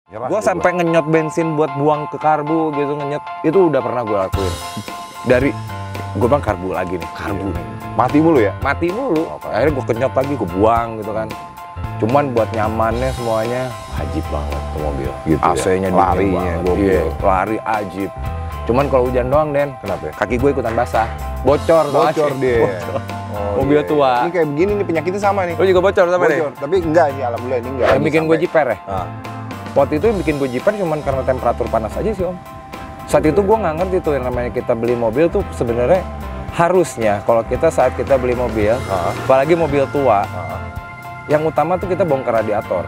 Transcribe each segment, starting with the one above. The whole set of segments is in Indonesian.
Gue sampai ngenyot bensin buat buang ke karbu gitu, ngenyot. Itu udah pernah gue lakuin. Dari, gue bilang karbu lagi nih, karbu. Mati mulu ya? Mati mulu. Akhirnya gue kenyot lagi, gue buang gitu kan. Cuman buat nyamannya semuanya wajib banget ke mobil. Gitu AC-nya ya? Larinya, iya, lari ajib. Cuman kalau hujan doang, Den. Kenapa ya? Kaki gue ikutan basah. Bocor dia. Bocor. Oh, Mobil iya. tua. Ini kayak begini nih, penyakitnya sama nih. Lo juga bocor sama deh? Bocor, tapi enggak sih, alhamdulillah ini enggak. Yang bikin gue jiper ya? Nah. Waktu itu yang bikin gue jiper cuman karena temperatur panas aja sih, Om. Saat itu gue nggak ngerti tuh yang namanya kita beli mobil tuh sebenarnya harusnya kalau kita saat kita beli mobil, apalagi mobil tua, yang utama tuh kita bongkar radiator.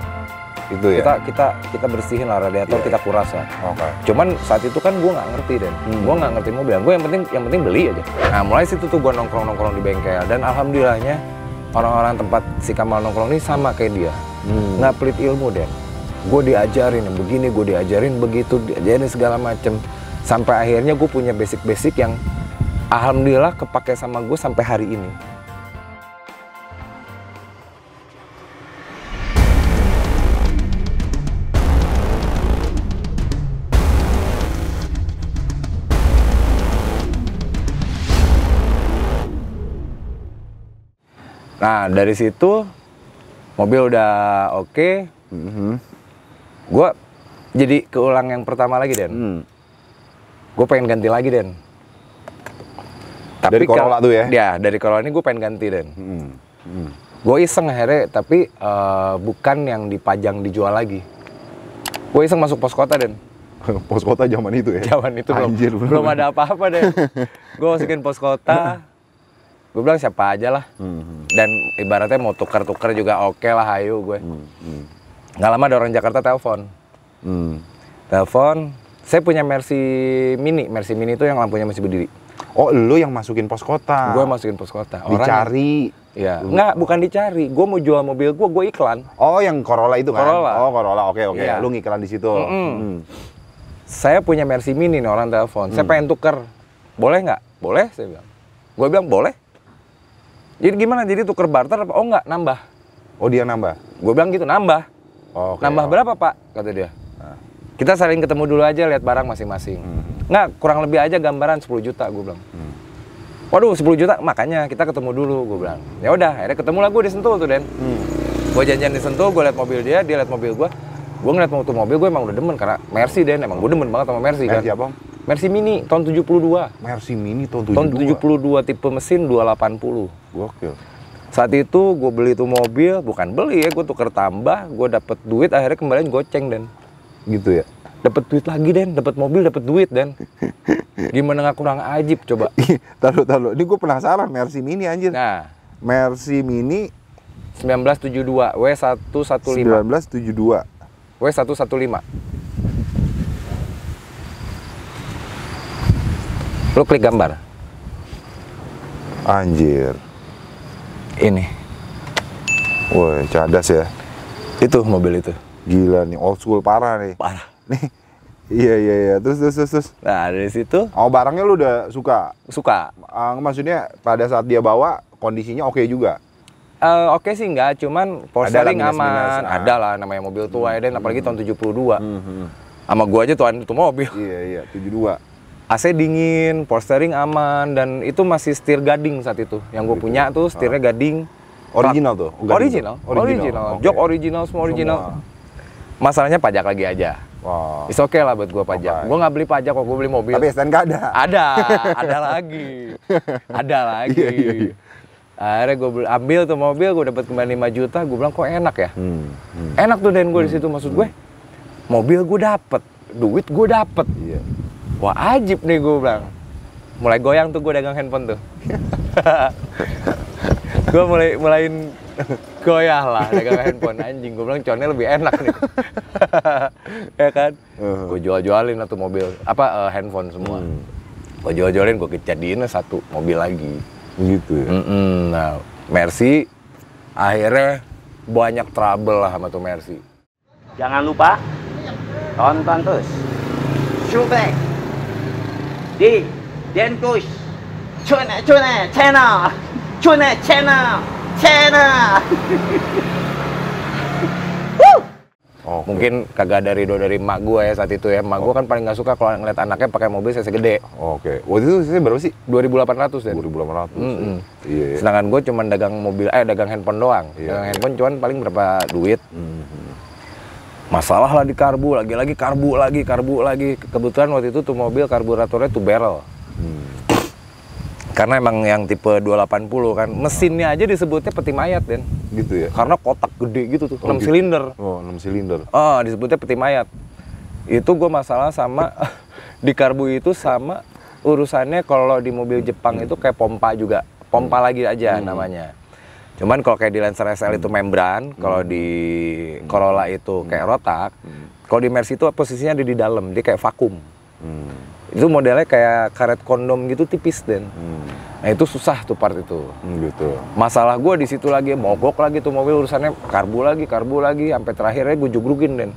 Itu ya? Kita bersihin lah radiator, kita kuras lah. Cuman saat itu kan gue nggak ngerti, Dan. Gue nggak ngerti mobil. Gue yang penting beli aja. Nah, mulai situ tuh gue nongkrong di bengkel, dan alhamdulillahnya orang-orang tempat si Kamal nongkrong ini sama kayak dia. Nggak pelit ilmu, Dan. Gue diajarin begini, gue diajarin begitu, diajarin segala macem. Sampai akhirnya gue punya basic-basic yang alhamdulillah kepake sama gue sampai hari ini. Nah, dari situ mobil udah oke. Gue jadi keulang yang pertama lagi, Den. Gue pengen ganti lagi, Den. Tapi dari Corolla tuh ya? Ya, dari Corolla ini gue pengen ganti, Den. Gue iseng akhirnya, tapi bukan yang dipajang dijual lagi. Gue iseng masuk pos kota, Den. Pos kota zaman itu ya? Zaman itu Anjir, belum ada apa-apa, Den. Gue masukin pos kota. Gue bilang siapa aja lah. Dan ibaratnya mau tuker-tuker juga oke lah, hayu gue. Nggak lama ada orang Jakarta telepon. Telepon, saya punya Mercy Mini. Mercy Mini itu yang lampunya masih berdiri. Oh, lu yang masukin pos kota? Gue masukin pos kota. Dicari? Iya. Nggak, bukan dicari. Gue mau jual mobil gue iklan. Oh, yang Corolla itu kan? Corolla. Oh, Corolla, oke. Iya. Lu ngiklan di situ. Saya punya Mercy Mini nih, orang telepon. Saya pengen tuker. Boleh nggak? Boleh, saya bilang. Gue bilang boleh. Jadi gimana? Jadi tuker barter apa? Oh nggak, nambah. Oh, dia nambah? Gue bilang gitu, nambah. Oh, okay. Nambah berapa, Pak? Kata dia. Kita saling ketemu dulu aja, lihat barang masing-masing. Nggak, kurang lebih aja gambaran 10 juta, gue bilang. Waduh, 10 juta, makanya kita ketemu dulu, gue bilang. Ya udah, akhirnya ketemu lah gue di Sentul tuh, Den. Gue janjian di Sentul, gue lihat mobil dia lihat mobil gue. Gue ngeliat tuh mobil, gue emang udah demen, karena Mercy, Den. Emang gue demen banget sama Mercy, kan. Mercy apa? Mercy Mini, tahun 72. Mercy Mini tahun 72? Tahun 72, tipe mesin 280. Gokil. Saat itu gue beli tuh mobil, bukan beli ya, gue tuker tambah, gue dapet duit, akhirnya kembaliin goceng, Den. Gitu ya? Dapet duit lagi, Den. Dapet mobil, dapet duit, Den. Gimana nggak kurang ajib, coba. Taruh. Ini gue penasaran, Mercy Mini anjir. Nah. Mercy Mini 1972, W115. 1972. W115. Lu klik gambar. Anjir. Ini. Woi, cadas ya. Itu mobil itu. Gila nih, old school parah nih. Parah. Nih. Iya. Terus. Nah, dari situ. Oh, barangnya lu udah suka? Suka. Maksudnya pada saat dia bawa, kondisinya oke juga? Oke sih enggak, cuman polstering aman. Ada lah, namanya mobil tua ya, Dan. Apalagi tahun 72. Sama gua aja tuan itu mobil. Iya, 72. AC dingin, polstering aman, dan itu masih setir gading saat itu. Yang gue punya tuh setirnya gading. Original tuh? Original. Okay. Jok original, semua original. Masalahnya pajak lagi aja. Wow. It's okay lah buat gue pajak. Gue nggak beli pajak kok, gue beli mobil. Tapi STNK ada? Ada lagi. Iya. Akhirnya gue ambil tuh mobil, gue dapat kembali 5 juta. Gue bilang kok enak ya. Enak tuh, Den, gue di situ. Maksud gue, mobil gue dapet, duit gue dapet. Iya. Wah, ajib nih, gue bilang. Mulai goyang tuh gue dagang handphone tuh. Gue mulain goyah lah dagang handphone, anjing. Gue bilang connya lebih enak nih. Ya kan? Gue jual-jualin tuh mobil, handphone semua. Gue jual-jualin, gue jadiin satu mobil lagi. Gitu ya? Nah, Mercy akhirnya banyak trouble lah sama tuh Mercy. Jangan lupa tonton terus Showback di Denkus channel. Oke. Mungkin kagak ada ridho dari emak gue ya saat itu ya. Emak gue kan paling nggak suka kalau ngeliat anaknya pakai mobil CC gede. Oke. Waktu itu CC berapa sih? 2.800 ya. 2.800. Mm-mm. Iya. Sedangkan gue cuman dagang dagang handphone doang. Iya. Dagang handphone cuman paling berapa duit. Masalah lah di karbu, lagi-lagi karbu lagi. Kebetulan waktu itu tuh mobil karburatornya tuh barrel. Karena emang yang tipe 280 kan, mesinnya aja disebutnya peti mayat, Den. Gitu ya? Karena kotak gede gitu tuh, 6 gitu. silinder. Oh, 6 silinder. Oh, disebutnya peti mayat. Itu gue masalah sama di karbu itu sama urusannya kalau di mobil Jepang itu kayak pompa juga. Pompa lagi aja namanya. Cuman kalau kayak di Lancer SL itu membran, kalau di Corolla itu kayak rotak, kalau di Mercy itu posisinya ada di dalam, dia kayak vakum. Itu modelnya kayak karet kondom gitu tipis, Den. Nah itu susah tuh part itu. Gitu. Masalah gue di situ lagi, mogok lagi tuh mobil urusannya karbu lagi, sampai terakhirnya gue jugrugin, Den.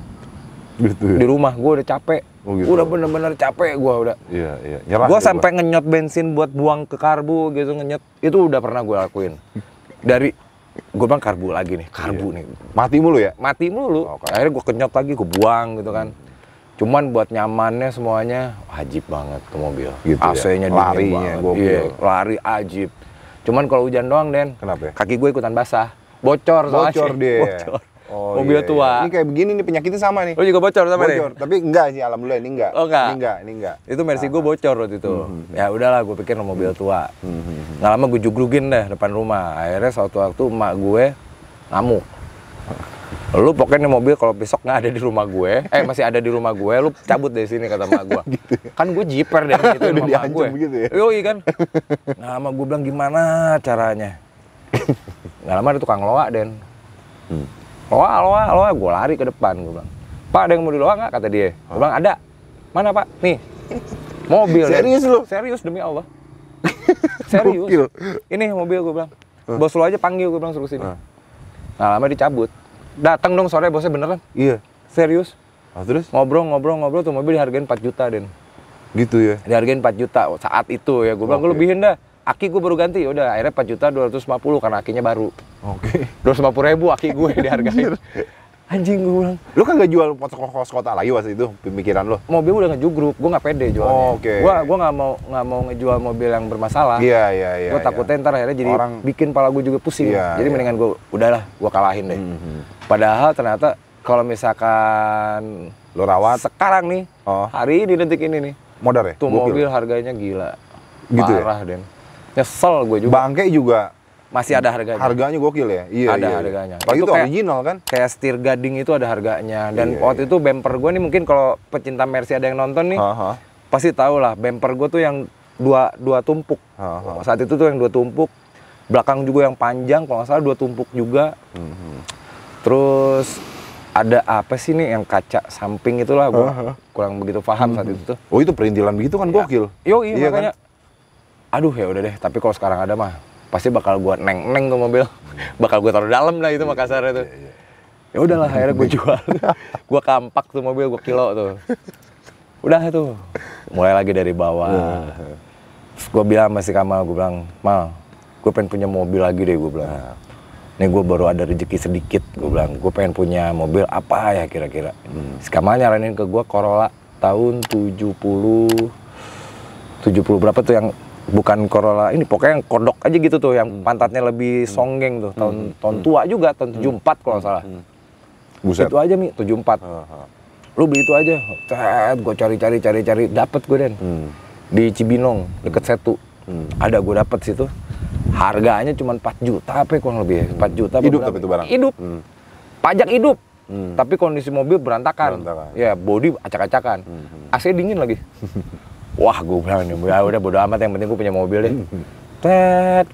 Gitu. Di rumah gue udah capek, Oh, gitu. udah bener-bener capek gue udah. Iya, iya. Nyerah. Gue deh sampai ngenyot bensin buat buang ke karbu gitu, ngenyot itu udah pernah gue lakuin. Dari gue bilang karbu lagi nih, karbu nih, Mati mulu ya? mati mulu. Oke. Akhirnya gue kenyot lagi, gue buang gitu kan. Cuman buat nyamannya semuanya wajib banget tuh mobil. Gitu ya? AC-nya dingin Larinya banget. gokil. Iya, lari ajib. Cuman kalau hujan doang, Den. Kenapa ya? Kaki gue ikutan basah. Bocor soalnya. Bocor dia. Bocor. Oh, Mobil iya, tua. iya. Ini kayak begini nih penyakitnya sama nih. Lo juga bocor sama Bocor, nih? tapi enggak sih, alhamdulillah ini enggak. Oh, enggak? Ini enggak. Itu Mercy gue bocor waktu itu. Ya udahlah, gue pikir mobil tua. Nggak lama gue jugrugin deh depan rumah. Akhirnya suatu waktu emak gue ngamuk. Lu pokoknya mobil kalau besok nggak ada di rumah gue, masih ada di rumah gue, lu cabut dari sini kata emak gue. Gitu. Kan gue jiper deh gitu Udah sama emak diancam gue. begitu ya? Yoi kan. Nah, emak gue bilang gimana caranya? Nggak lama ada tukang loa, Den. Loa, gue lari ke depan, gue bilang. Pak, ada yang mau di loa nggak? Kata dia. Gue bilang ada. Mana Pak? Nih. Mobil. Serius Den. lu? Serius demi Allah. Serius. Gokil. Ini mobil, gue bilang. Bos lu aja panggil, gue bilang suruh sini. Nah, lama dicabut. Datang dong sore bosnya beneran. Iya. Serius. Nah, terus? Ngobrol tuh mobil dihargain 4 juta, Den. Gitu ya? Dihargain 4 juta saat itu ya. Gue bilang, gue lebihin dah. Aki gue baru ganti. Udah, akhirnya 4 juta 250 karena akinya baru. Oke. 250.000 aki gue dihargain. Anjing, gue bilang. Lu kan gak jual kos kota lagi waktu itu, pemikiran lo? Mobil udah ngejugruk, gue nggak pede jualnya. Oh, oke. Gue nggak mau ngejual mobil yang bermasalah. Iya. Gue takutnya ntar akhirnya jadi bikin pala gue juga pusing. Iya, Jadi iya. mendingan gue udahlah, gue kalahin deh. Padahal ternyata kalau misalkan Lo rawat? sekarang nih, hari ini detik ini nih, Modar ya? tuh Gokil. mobil harganya gila. Gitu ya? Parah, Den. Nyesel gue juga. Bangke juga Masih ada harganya. harganya gokil ya? Iya, Ada iya. harganya. Apalagi Itu itu kayak- original kan? Kayak setir gading itu ada harganya. Dan Iya, waktu itu bumper gue nih mungkin kalau pecinta Mercy ada yang nonton nih, pasti tahu lah bumper gue tuh yang dua tumpuk. Saat itu tuh yang 2 tumpuk. Belakang juga yang panjang, kalau nggak salah 2 tumpuk juga. Terus ada apa sih nih yang kaca samping itulah, gue kurang begitu paham saat itu tuh. Oh, itu perintilan begitu kan gokil. Yoi, Iya makanya. Aduh ya udah deh, tapi kalau sekarang ada mah pasti bakal gue neng tuh mobil. Bakal gue taruh dalam lah itu Makassar itu. Ya udahlah, akhirnya gue jual. Gue kampak tuh mobil, gue kilo tuh. Udah tuh, mulai lagi dari bawah. Gue bilang sama si Kamal, gue bilang, Mal, gue pengen punya mobil lagi deh, gue bilang. Nih gue baru ada rezeki sedikit, gue bilang, gue pengen punya mobil apa ya kira-kira. Si Kamal nyaranin ke gue Corolla tahun 70 berapa tuh yang bukan Corolla ini, pokoknya yang kodok aja gitu tuh, yang pantatnya lebih songgeng tuh, tahun tua juga, tahun 74 kalau nggak salah. Buset. Itu aja Mi, 74. Lu beli itu aja. Gue cari, dapet gue, Den. Di Cibinong, deket Setu. Ada gue dapet situ. Harganya cuma 4 juta apa ya, kurang lebih 4 juta. Hidup berapa? tapi itu barang? Hidup. Pajak hidup. Tapi kondisi mobil berantakan. Ya, bodi acak-acakan. AC dingin lagi. Wah, gue bilang nih, ya udah bodo amat, yang penting gue punya mobil deh.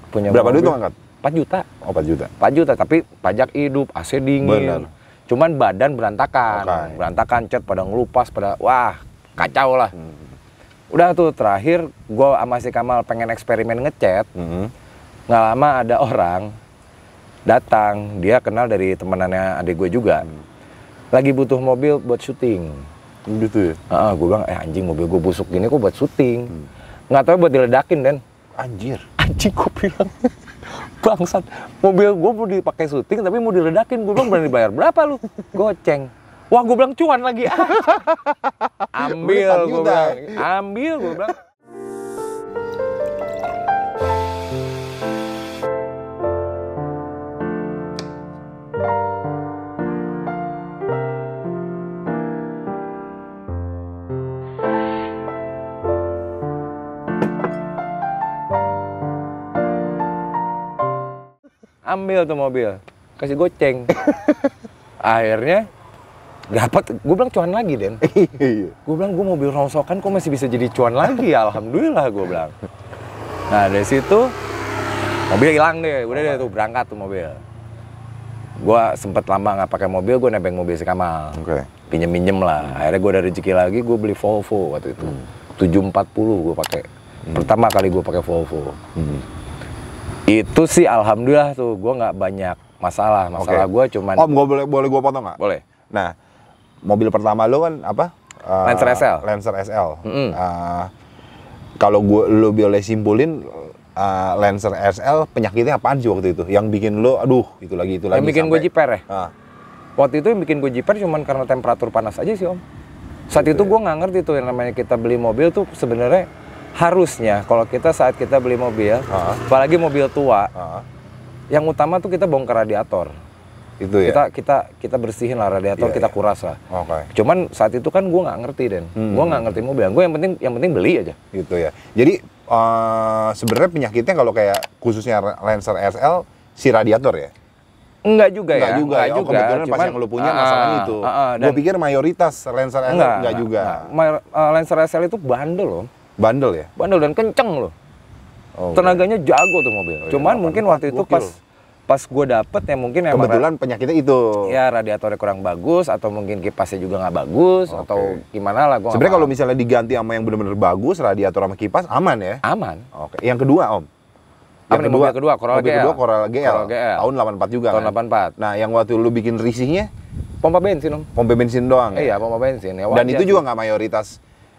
Punya Berapa duit mobil. tuh ngangkat? 4 juta. Oh, 4 juta. 4 juta, tapi pajak hidup, AC dingin. Bener. Cuman badan berantakan. Oke. Berantakan, cat pada ngelupas, pada wah, kacau lah. Udah tuh terakhir gua sama si Kamal pengen eksperimen ngecat. Nggak lama ada orang datang, dia kenal dari temenannya adik gue juga. Lagi butuh mobil buat syuting. Gitu ya? Gue bilang, anjing mobil gue busuk gini kok buat syuting. Nggak tahu buat diledakin, Den. Anjir. Anjing, gue bilang, bangsat, mobil gue mau dipakai syuting tapi mau diledakin. Gue bilang, berani bayar berapa lu? Goceng. Wah, gue bilang cuan lagi. Ambil, Udah 4 gue juta. bilang. Ambil, gue bilang. Ambil tuh mobil, kasih goceng. Akhirnya dapat, gue bilang cuan lagi, Den. Iya. Gue bilang gue mobil rongsokan kok masih bisa jadi cuan lagi, alhamdulillah gue bilang. Nah dari situ mobil hilang deh, udah deh tuh berangkat tuh mobil. Gue sempet lama nggak pakai mobil, gue nebeng mobil si Kamal. Oke. Pinjem-minjem lah. Akhirnya gue ada rezeki lagi, gue beli Volvo waktu itu. 740 gue pakai. Pertama kali gue pakai Volvo. Itu sih alhamdulillah tuh, gue nggak banyak masalah. Masalah gue cuman. Om, boleh gue potong nggak? Boleh. Nah, mobil pertama lo kan apa? Lancer SL. Lancer SL. Kalau lo boleh simpulin, Lancer SL penyakitnya apaan sih waktu itu? Yang bikin lo, aduh, itu lagi. Yang bikin gue jiper ya? Waktu Waktu itu yang bikin gue jiper cuman karena temperatur panas aja sih, Om. Saat itu gue nggak ngerti tuh yang namanya kita beli mobil tuh sebenarnya harusnya kalau saat kita beli mobil, apalagi mobil tua, yang utama tuh kita bongkar radiator. itu ya. Kita bersihin lah radiator, Iya, kita iya. kuras lah. Oke. Cuman saat itu kan gue nggak ngerti, Den. Gue nggak ngerti mobil. Gue yang penting beli aja. Gitu ya. Jadi sebenarnya penyakitnya kalau kayak khususnya Lancer SL si radiator ya. Enggak juga Enggak ya. juga. Enggak Ya. juga. Kebetulan pas yang lu punya masalahnya itu. dan Gue pikir mayoritas Lancer SL enggak juga. Lancer SL itu bandel loh. Bandel ya. Bandel dan kenceng loh. Oh, Tenaganya jago tuh mobil. Oh, iya, Cuman 84 mungkin waktu itu gokil. pas gue dapet ya mungkin emang Kebetulan penyakitnya itu. ya radiatornya kurang bagus atau mungkin kipasnya juga nggak bagus Oke. atau gimana lah. Gua nggak Sebenarnya kalau paham. misalnya diganti sama yang benar-benar bagus, radiator sama kipas aman ya. Aman. Oke. Yang kedua, Om. Apa nih mobil kedua? Corolla mobil GL. kedua Corolla GL. Corolla GL. Tahun 84 juga Tahun kan? 84. Nah, yang waktu lu bikin risihnya Pompa bensin, Om. pompa bensin doang ya? Iya, pompa bensin. Ya, Dan wajar itu sih. juga nggak mayoritas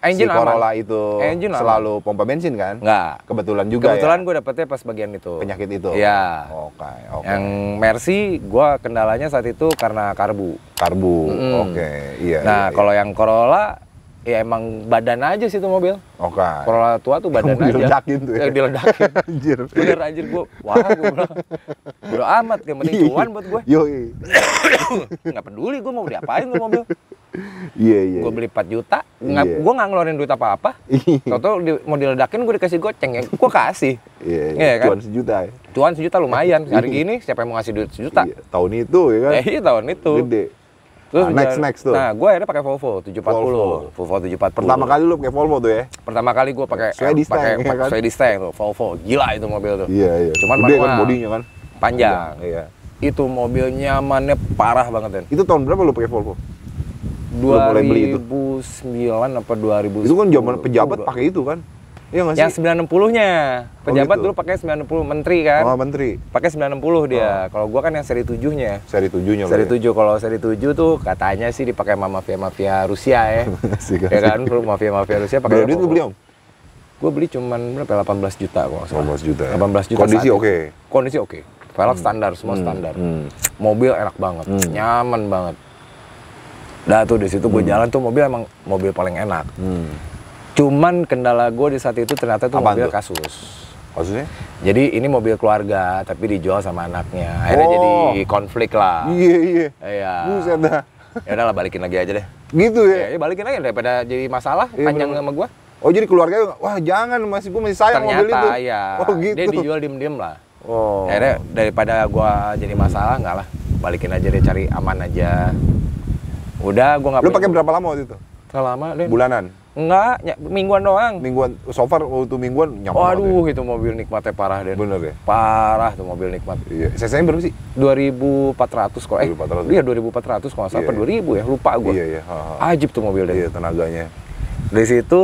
Engine si aman. Corolla itu Engine aman. selalu pompa bensin kan? Nggak. Kebetulan juga Kebetulan ya? gue dapetnya pas bagian itu. Penyakit itu? Iya. Oke. Yang Mercy, gue kendalanya saat itu karena karbu. Karbu, Mm-mm. oke. Iya. Nah, iya, kalau yang Corolla, ya emang badan aja sih itu mobil. Oke. Corolla tua tuh badan Yang aja. diledakin tuh ya? Yang diledakin. Anjir. Bener anjir gue. Wah, gue bilang. Bodo amat, yang penting cuan buat gue. Yoi. Nggak peduli gue mau diapain tuh mobil. Iya. Gue beli 4 juta, Iya. gue nggak ngeluarin duit apa-apa. Tau-tau mau diledakin gue dikasih goceng, ya gue kasih. Iya, Iya kan? cuan sejuta ya. Cuan sejuta lumayan. Hari gini siapa yang mau ngasih duit sejuta? Iya, tahun itu ya kan? Iya tahun itu. Gede. Terus Next tuh. Nah, gue akhirnya pakai Volvo 740. Volvo 740. Pertama kali lu pakai Volvo tuh ya? Pertama kali gue pakai Swedish Tank, ya kan? Swedish Tank tuh, Volvo. Gila itu mobil tuh. Iya. Cuman Gede kan manual. bodinya kan? Panjang. Iya. Itu mobil nyamannya parah banget, Den. Itu tahun berapa lu pakai Volvo? Lu mulai beli itu? 2009 apa 2010. Itu kan zaman pejabat pakai itu kan? Iya nggak sih? Yang 90-nya. Pejabat gitu? dulu pakai 90, menteri kan. Oh, menteri. Pakai 90 dia. Kalau gua kan yang seri 7-nya. Seri 7-nya Seri 7, kalau seri 7 tuh katanya sih dipakai sama mafia-mafia Rusia ya. Ya kan, lu mafia-mafia Rusia pakai. Berapa duit lu beli, Om? Gua beli cuman berapa? 18 juta kok nggak salah. 18 juta ya? 18 juta. Kondisi saat oke? itu. Kondisi oke. Velg standar, semua standar. Mobil enak banget, nyaman banget. Dah tuh di situ gue jalan tuh mobil emang mobil paling enak. Cuman kendala gue di saat itu ternyata tuh Apaan mobil tuh? kasus. Maksudnya? Jadi ini mobil keluarga tapi dijual sama anaknya. Akhirnya Oh. jadi konflik lah. Iya. Iya. Buset dah. Ya udahlah balikin lagi aja deh. Gitu ya? Ya balikin aja daripada jadi masalah Iya, panjang bener. sama gua. Oh, jadi keluarga, wah jangan, gue masih sayang mobil itu. Ternyata ya. Oh, gitu. Dia dijual diem-diem lah. Oh. Akhirnya daripada gua jadi masalah enggak lah. Balikin aja deh, cari aman aja. Udah gua nggak. Lu pakai berapa lama waktu itu? Terlalu lama deh. Bulanan? Enggak, mingguan doang. Mingguan, so far waktu mingguan nyaman banget Waduh, itu mobil nikmatnya parah deh. ya? Bener ya? Parah tuh mobil nikmat. Iya. CC-nya berapa sih? 2400 kok. 2400. Iya 2400 kalau nggak salah. Iya. Apa 2000 ya? Lupa gua. Iya. Ajib tuh mobil deh. Iya, tenaganya. Dari situ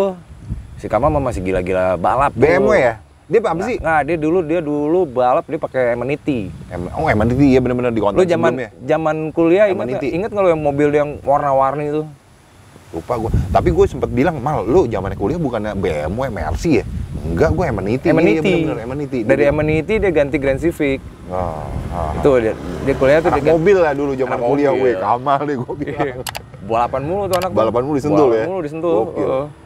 si Kamal mah masih gila-gila balap. tuh. BMW ya? Dia apa sih? Nggak, dia dulu balap dia pakai Emanity. Oh, emang itu iya bener-bener di konten Lu zaman kuliah Emanity. inget nggak lu yang mobil yang warna-warni itu? Lupa gue. Tapi gue sempet bilang, Mal, lu zamannya kuliah bukannya BMW, Mercy ya? Enggak, gue Emanity. Iya, bener-bener Emanity. Dari Emanity dia ganti Grand Civic. Ah. Itu dia kuliah tuh Anak dia ganti. mobil lah dulu zaman Anak kuliah mobil. gue. Kamal deh gue bilang. Iya. balapan mulu tuh anak. Balapan mulu disentul ya? Balapan mulu disentul.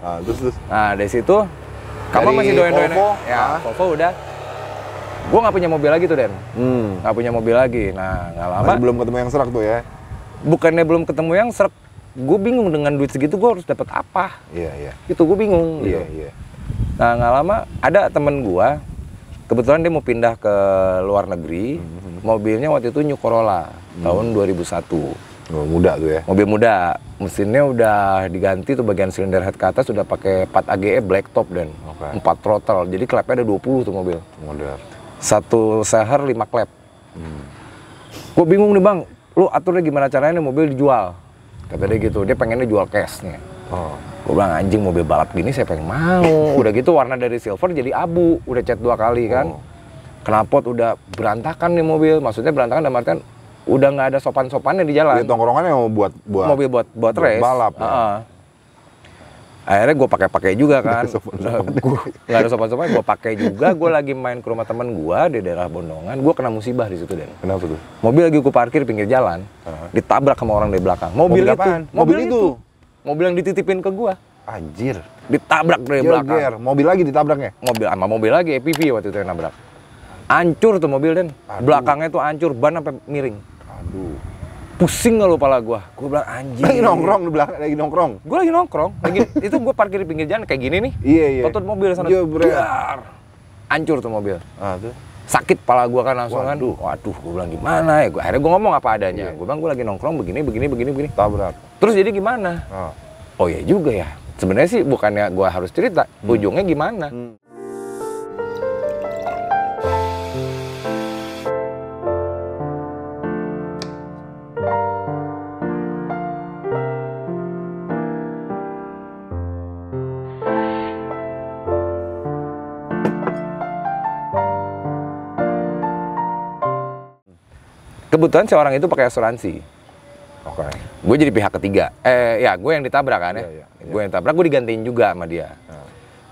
Nah, terus. Nah, dari situ kamu Dari masih doyan-doyan. Volvo, Ya, Volvo udah. Gue nggak punya mobil lagi tuh, Den. Nggak punya mobil lagi. Nah, nggak lama. Masih belum ketemu yang serak tuh ya? Bukannya belum ketemu yang serak. Gue bingung dengan duit segitu gue harus dapat apa. Iya. Itu gue bingung. Iya. Nah, nggak lama ada temen gue. Kebetulan dia mau pindah ke luar negeri. Mobilnya waktu itu New Corolla tahun 2001. Oh, muda tuh ya? Mobil muda. Mesinnya udah diganti tuh bagian silinder head ke atas sudah pakai 4 AGE black top dan 4 throttle. Jadi klepnya ada 20 tuh mobil. Modern. Satu seher 5 klep. Gue bingung nih bang, lu aturnya gimana caranya nih mobil dijual? Kata dia gitu, dia pengennya jual cash nih. Gue bilang anjing mobil balap gini siapa yang mau? Udah gitu warna dari silver jadi abu, udah cat 2 kali kan. Knalpot udah berantakan nih mobil, maksudnya berantakan dalam artian udah nggak ada sopan-sopannya di jalan. Jadi tongkrongannya mau buat mobil buat race. Balap. Ya? Akhirnya gue pakai juga kan. Nggak ada sopan-sopan, gue pakai juga. Gue lagi main ke rumah teman gue di daerah Bondongan, gue kena musibah di situ Den. Kenapa tuh? Mobil lagi gue parkir pinggir jalan, ditabrak sama orang dari belakang. Mobil apaan? itu. Mobil itu. Mobil yang dititipin ke gue. Anjir. Ditabrak dari belakang. Mobil lagi ditabraknya? Mobil lagi, EPV waktu itu yang nabrak. Hancur tuh mobil Den. Belakangnya tuh hancur, ban sampai miring. Aduh. Pusing nggak lu pala gue bilang anjing. Lagi nongkrong di belakang, lagi nongkrong. Gue lagi nongkrong, itu gue parkir di pinggir jalan kayak gini nih. Iya. Tutup mobil sana. Hancur tuh mobil. Tuh. Sakit pala gue kan langsung kan. Waduh, gue bilang gimana ya? Akhirnya gue ngomong apa adanya. Gue bilang gue lagi nongkrong begini. Tabrak. Terus jadi gimana? Oh iya juga ya. Sebenarnya sih bukannya gue harus cerita. Ujungnya gimana? Kebetulan si orang itu pakai asuransi. Oke. Gue jadi pihak ketiga. Ya gue yang ditabrak kan ya. Gue yang tabrak, gue digantiin juga sama dia.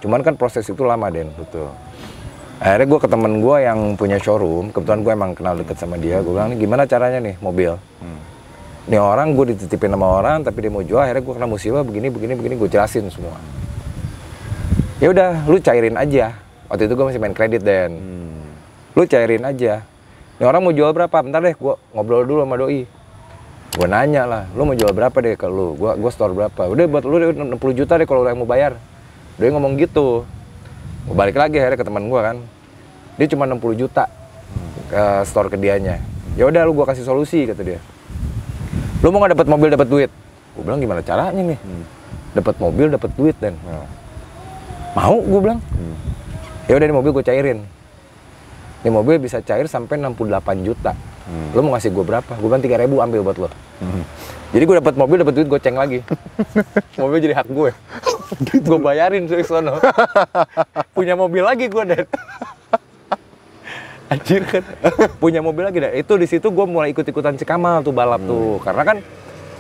Cuman kan proses itu lama Den. Betul. Akhirnya gue ke temen gue yang punya showroom. Kebetulan gue emang kenal deket sama dia. Gue bilang, nih gimana caranya nih mobil? Nih orang gue dititipin sama orang, tapi dia mau jual. Akhirnya gue kena musibah begini. Gue jelasin semua. Ya udah, lu cairin aja. Waktu itu gue masih main kredit Den. Lu cairin aja. Ini orang mau jual berapa? Bentar deh, gue ngobrol dulu sama doi. Gue nanya lah, lu mau jual berapa deh ke lu? Gue store berapa? Udah buat lu 60 juta deh kalau lu yang mau bayar. Doi ngomong gitu. Gue balik lagi akhirnya ke teman gue kan. Dia cuma 60 juta ke store ke dianya. Ya udah lu gue kasih solusi kata dia. Lu mau nggak dapat mobil dapat duit? Gue bilang gimana caranya nih? Dapat mobil dapat duit Dan. Mau gue bilang. Ya udah di mobil gue cairin. Ini mobil bisa cair sampai 68 juta. Lo mau ngasih gue berapa? Gue bilang 3.000 ambil buat lo. Jadi gue dapat mobil, dapat duit, goceng lagi. Mobil jadi hak gue. Gue bayarin tuh sono. Punya mobil lagi gue Dan. Anjir kan. Punya mobil lagi Dan. Itu di situ gue mulai ikut-ikutan si Kamal tuh balap tuh. Karena kan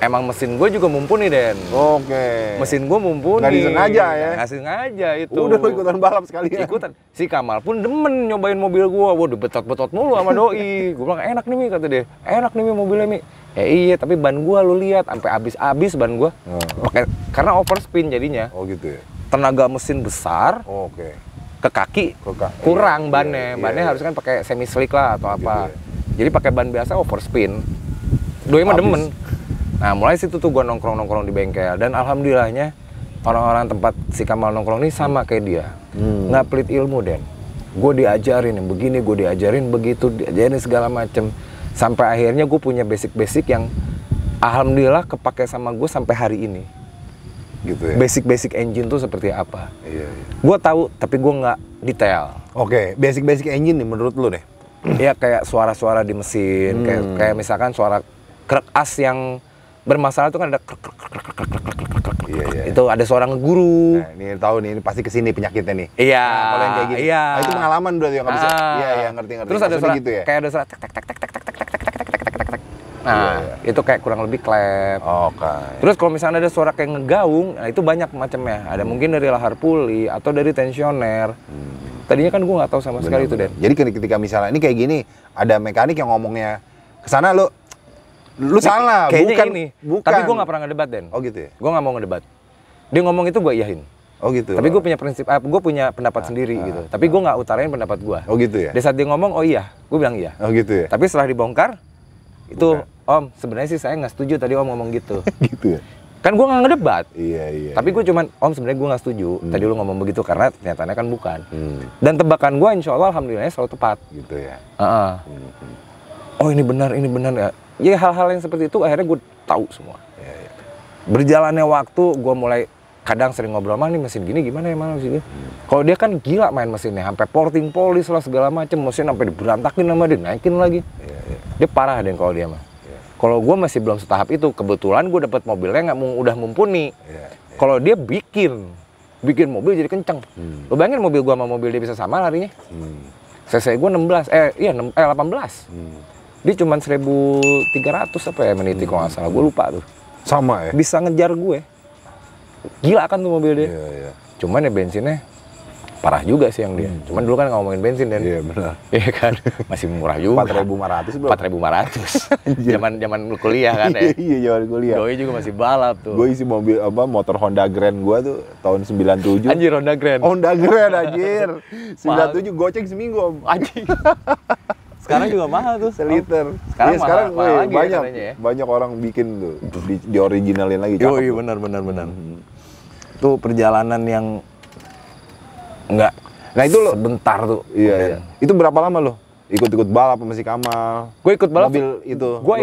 emang mesin gue juga mumpuni Den. Oke. Mesin gue mumpuni. Nggak disengaja ya? Nggak sengaja itu. Udah lo ikutan balap sekalian. Ikutan. Si Kamal pun demen nyobain mobil gue. Waduh betot-betot mulu sama doi. Gue bilang enak nih Mi kata dia. Enak nih Mi mobilnya Mi. Ya iya tapi ban gue lu lihat sampai habis ban gue. Pakai karena overspin jadinya. Oh gitu ya. Tenaga mesin besar. Oke. Ke kaki kurang bannya. Bannya harus kan pakai semi slick lah atau apa. Jadi pakai ban biasa overspin. Doi mah demen. Nah mulai situ tuh gue nongkrong di bengkel dan alhamdulillahnya orang-orang tempat si Kamal nongkrong ini sama kayak dia, nggak pelit ilmu Den. Gue diajarin yang begini, gue diajarin begitu, diajarin segala macem sampai akhirnya gue punya basic yang alhamdulillah kepake sama gue sampai hari ini. Gitu ya. Basic engine tuh seperti apa? Iya. Gue tahu tapi gue nggak detail. Oke, basic engine nih menurut lu deh. Iya kayak suara-suara di mesin, kayak misalkan suara krek as yang bermasalah itu kan ada Iya. Itu ada suara ngeguru. Nah, ini tahu nih, ini pasti kesini penyakitnya nih. Iya. Nah, kalau yang kayak gini. Iya. Nah, itu pengalaman berarti yang nggak bisa. Iya, ngerti. Terus ada suara gitu ya. Kayak ada suara tek. Nah, itu kayak kurang lebih klep. Oke. Terus kalau misalnya ada suara kayak ngegaung, nah itu banyak macamnya. Ada mungkin dari lahar puli atau dari tensioner. Tadinya kan gue nggak tahu sama sekali itu Den. Jadi ketika misalnya ini kayak gini, ada mekanik yang ngomongnya kesana lo Lu salah, kayaknya bukan. Tapi gue nggak pernah ngedebat, Den. Oh gitu ya? Gue nggak mau ngedebat. Dia ngomong itu gue iyahin. Oh gitu. Tapi gue punya prinsip, gue punya pendapat sendiri gitu. Tapi gue nggak utarain pendapat gue. Oh gitu ya? Di saat dia ngomong, oh iya, gue bilang iya. Oh gitu ya? Tapi setelah dibongkar, itu Om, sebenarnya sih saya nggak setuju tadi Om ngomong gitu. Gitu ya? Kan gue nggak ngedebat. Iya. Tapi gue cuman, Om sebenarnya gue nggak setuju. Tadi lu ngomong begitu karena ternyatanya kan bukan. Dan tebakan gue insya Allah alhamdulillah selalu tepat. Gitu ya? Oh ini benar ya. Ya hal-hal yang seperti itu akhirnya gue tahu semua. Berjalannya waktu gue mulai kadang sering ngobrol, nih mesin gini gimana ya mesin gini. Kalau dia kan gila main mesinnya, sampai porting polis lah segala macem, mesin sampai diberantakin sama dia, naikin lagi. Dia parah deh kalau dia mah. Kalau gue masih belum setahap itu, kebetulan gue dapat mobilnya udah mumpuni. Kalau dia bikin mobil jadi kenceng. Lo bayangin mobil gue sama mobil dia bisa sama larinya. CC gue 18. Dia cuma 1.300 apa ya meniti kalau nggak salah, gue lupa tuh. Sama ya? Bisa ngejar gue. Gila kan tuh mobil dia. Iya. Cuman ya bensinnya parah juga sih yang dia. Cuman dulu kan ngomongin bensin dan. Iya benar. Iya kan, masih murah juga. 4.500 berapa? 4.500. Zaman kuliah kan ya. Iya, zaman kuliah. Doi juga masih balap tuh. Gue isi mobil motor Honda Grand gue tuh tahun 97. Anjir Honda Grand. Honda Grand anjir. 97 goceng seminggu Om. Anjing. Sekarang juga mahal tuh seliter. Sekarang, sekarang mahal lagi banyak ya. Banyak orang bikin tuh di originalin lagi. Iya benar. Itu perjalanan yang enggak. Nah itu lo sebentar tuh. Iya. Itu berapa lama lo ikut balap sama si Kamal? Gue ikut balap. Mobil itu. Gue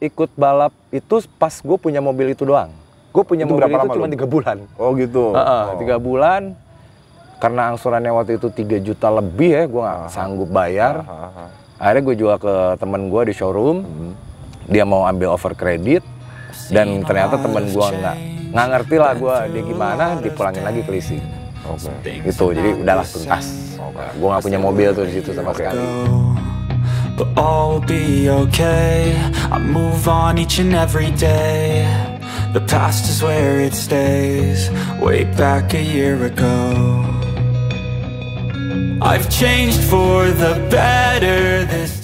ikut balap itu pas gue punya mobil itu doang. Gue punya itu mobil itu cuma 3 bulan. Oh gitu. 3 bulan. Karena angsurannya waktu itu 3 juta lebih ya, gue nggak sanggup bayar. Akhirnya gue jual ke temen gue di showroom. Dia mau ambil over kredit. Dan ternyata temen gue nggak ngerti lah dia gimana, dipulangin lagi ke leasing. Itu jadi udahlah tuntas. Gue nggak punya mobil tuh di situ sama sekali. But all will be okay. I move on each and every day. The past is where it stays. Way back a year ago. I've changed for the better this